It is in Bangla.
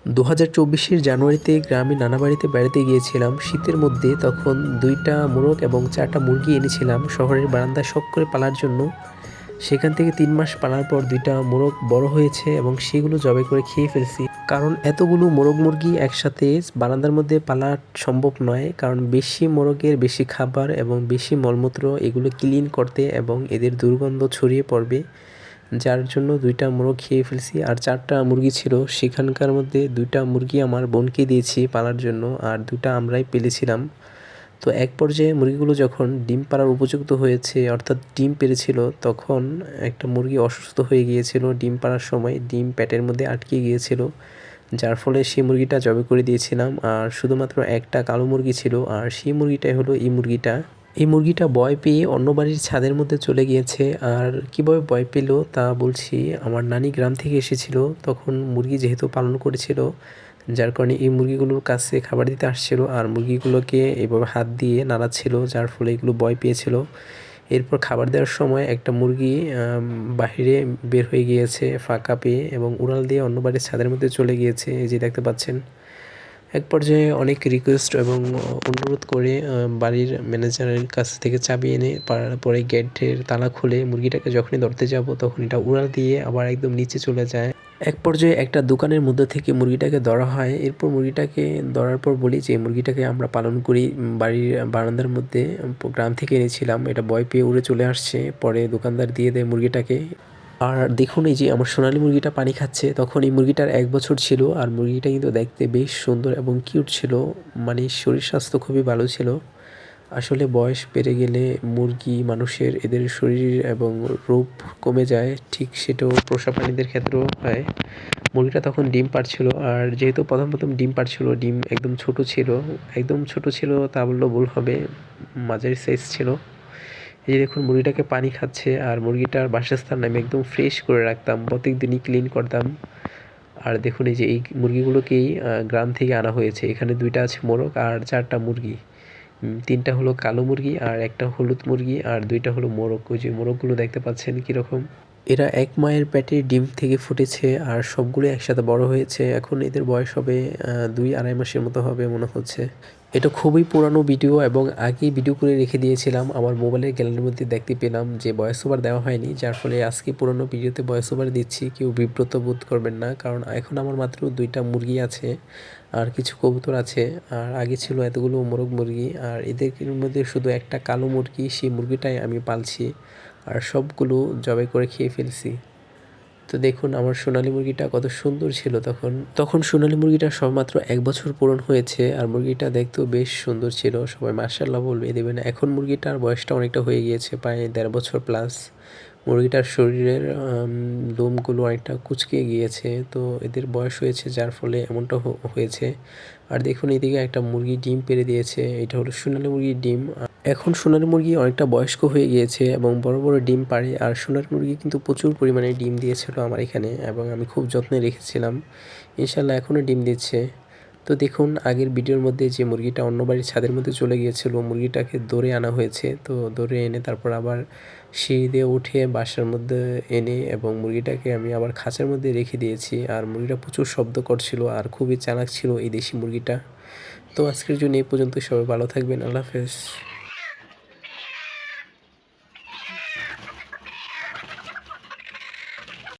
2024-এর জানুয়ারিতে গ্রামে নানা বাড়িতে বেড়াতে গিয়েছিলাম শীতের মধ্যে। তখন 2টা মোরগ এবং 4টা মুরগি এনেছিলাম শহরের বারান্দায় শখ করে পালার জন্য। সেখান থেকে 3 মাস পালার পর 2টা মোরগ বড় হয়েছে এবং সেগুলো জবাই করে খেয়ে ফেলছি। কারণ এতগুলো মোরগ মুরগি একসাথে বারান্দার মধ্যে পালা সম্ভব নয়, কারণ বেশি মোরগের বেশি খাবার এবং বেশি মলমূত্র এগুলো ক্লিন করতে এবং এদের দুর্গন্ধ ছড়িয়ে পড়বে, যার জন্য 2টা মোরগ খেয়ে ফেলছি। আর 4টা মুরগি ছিল, সেখানকার মধ্যে 2টা মুরগি আমার বোনকে দিয়েছি পালার জন্য, আর 2টা আমরাই পেলেছিলাম। তো এক পর্যায়ে মুরগিগুলো যখন ডিম পাড়ার উপযুক্ত হয়েছে, অর্থাৎ ডিম পেড়েছিল, তখন একটা মুরগি অসুস্থ হয়ে গিয়েছিল। ডিম পাড়ার সময় ডিম পেটের মধ্যে আটকে গিয়েছিল, যার ফলে সেই মুরগিটা জবাই করে দিয়েছিলাম। আর শুধুমাত্র একটা কালো মুরগি ছিল, আর সেই মুরগিটাই হলো এই মুরগিটা। এই মুরগিটা ভয় পেয়ে অন্য বাড়ির ছাদের মধ্যে চলে গিয়েছে। আর কীভাবে ভয় পেল তা বলছি। আমার নানি গ্রাম থেকে এসেছিল, তখন মুরগি যেহেতু পালন করেছিল, যার কারণে এই মুরগিগুলোর কাছে খাবার দিতে আসছিল, আর মুরগিগুলোকে এভাবে হাত দিয়ে নাড়াচ্ছিল, যার ফলে এগুলো ভয় পেয়েছিল। এরপর খাবার দেওয়ার সময় একটা মুরগি বাহিরে বের হয়ে গিয়েছে ফাঁকা পেয়ে, এবং উড়াল দিয়ে অন্য বাড়ির ছাদের মধ্যে চলে গিয়েছে, এই যে দেখতে পাচ্ছেন। এক পর্যায়ে অনেক রিকোয়েস্ট এবং অনুরোধ করে বাড়ির ম্যানেজারের কাছ থেকে চাবি এনে পাড়ার পরে গেটের তালা খুলে মুরগিটাকে যখনই ধরতে যাব, তখন এটা উড়াল দিয়ে আবার একদম নিচে চলে যায়। এক পর্যায়ে একটা দোকানের মধ্যে থেকে মুরগিটাকে ধরা হয়। এরপর মুরগিটাকে ধরার পর বলি যে মুরগিটাকে আমরা পালন করি বাড়ির বারান্দার মধ্যে, গ্রাম থেকে এনেছিলাম, এটা ভয় পেয়ে উড়ে চলে আসছে। পরে দোকানদার দিয়ে দেয় মুরগিটাকে। আর দেখুন, এই যে আমার সোনালী মুরগিটা পানি খাচ্ছে, তখন এই মুরগিটার 1 বছর ছিল। আর মুরগিটা কিন্তু দেখতে বেশ সুন্দর এবং কিউট ছিল, মানে শরীর স্বাস্থ্য খুবই ভালো ছিল। আসলে বয়স বেড়ে গেলে মুরগি মানুষের এদের শরীর এবং রূপ কমে যায়, ঠিক সেটাও পোষা প্রাণীদের ক্ষেত্রেও হয়। মুরগিটা তখন ডিম পাড়ছিল, আর যেহেতু প্রথম ডিম পাড়ছিল, ডিম একদম ছোট ছিল। একদম ছোট ছিল তা বললেও ভুল হবে, মাঝারি সাইজ ছিল। এই যে দেখুন মুরগিটাকে পানি খাচ্ছে। আর মুরগিটার বাসস্থান আমি একদম ফ্রেশ করে রাখতাম, প্রত্যেকদিনই ক্লিন করতাম। আর দেখুন এই যে এই মুরগিগুলোকেই গ্রাম থেকে আনা হয়েছে। এখানে 2টা আছে মোরগ আর 4টা মুরগি। 3টা হলো কালো মুরগি আর একটা হলুদ মুরগি, আর 2টা হলো মোরগ। ওই যে মোরগগুলো দেখতে পাচ্ছেন কীরকম। এরা এক মায়ের পেটে ডিম থেকে ফুটেছে, আর সবগুলো একসাথে বড় হয়েছে। এখন এদের বয়স হবে 2-2.5 মাসের মতো হবে মনে হচ্ছে। এটা খুবই পুরানো ভিডিও এবং আগেই ভিডিও করে রেখে দিয়েছিলাম। আমার মোবাইলের গ্যালারির মধ্যে দেখতে পেলাম যে ভয়েস ওভার দেওয়া হয়নি, যার ফলে আজকে পুরানো ভিডিওতে ভয়েস ওভার দিচ্ছি। কেউ বিব্রত বোধ করবেন না, কারণ এখন আমার মাত্র 2টা মুরগি আছে আর কিছু কবুতর আছে। আর আগে ছিল এতগুলো মোরগ মুরগি, আর এদের মধ্যে শুধু একটা কালো মুরগি, সেই মুরগিটাই আমি পালছি। আর সবগুলো জবাই করে খেয়ে ফেলছি। তো দেখুন আমার সোনালী মুরগিটা কত সুন্দর ছিল তখন। তখন সোনালী মুরগিটা সবেমাত্র 1 বছর পূরণ হয়েছে, আর মুরগিটা দেখতেও বেশ সুন্দর ছিল। সবাই মাশাআল্লাহ বলবে দেবেন। এখন মুরগিটার বয়সটা অনেকটা হয়ে গিয়েছে, প্রায় 1.5 বছর প্লাস। মুরগিটার শরীরের লোমগুলো অনেকটা কুঁচকে গিয়েছে, তো এদের বয়স হয়েছে, যার ফলে এমনটা হয়েছে। আর দেখুন এদিকে একটা মুরগি ডিম পেড়ে দিয়েছে, এটা হলো সোনালী মুরগির ডিম। এখন সোনালী মুরগি অনেকটা বয়স্ক হয়ে গিয়েছে এবং বড় বড় ডিম পাড়ে। আর সোনালী মুরগি কিন্তু প্রচুর পরিমাণে ডিম দিয়েছিল আমার এখানে, এবং আমি খুব যত্নে রেখেছিলাম। ইনশাল্লাহ এখনও ডিম দিচ্ছে। তো দেখুন আগের ভিডিওর মধ্যে যে মুরগিটা অন্য বাড়ির ছাদের মধ্যে চলে গিয়েছিল, মুরগিটাকে ধরে আনা হয়েছে। তো ধরে এনে তারপর আবার সিঁড়ি দিয়ে উঠে বাসার মধ্যে এনে এবং মুরগিটাকে আমি আবার খাঁচার মধ্যে রেখে দিয়েছি। আর মুরগিটা প্রচুর শব্দ করছিল আর খুবই চালাক ছিল এই দেশি মুরগিটা। তো আজকের জন্য এই পর্যন্ত। সবাই ভালো থাকবেন। আল্লাহ হাফেজ।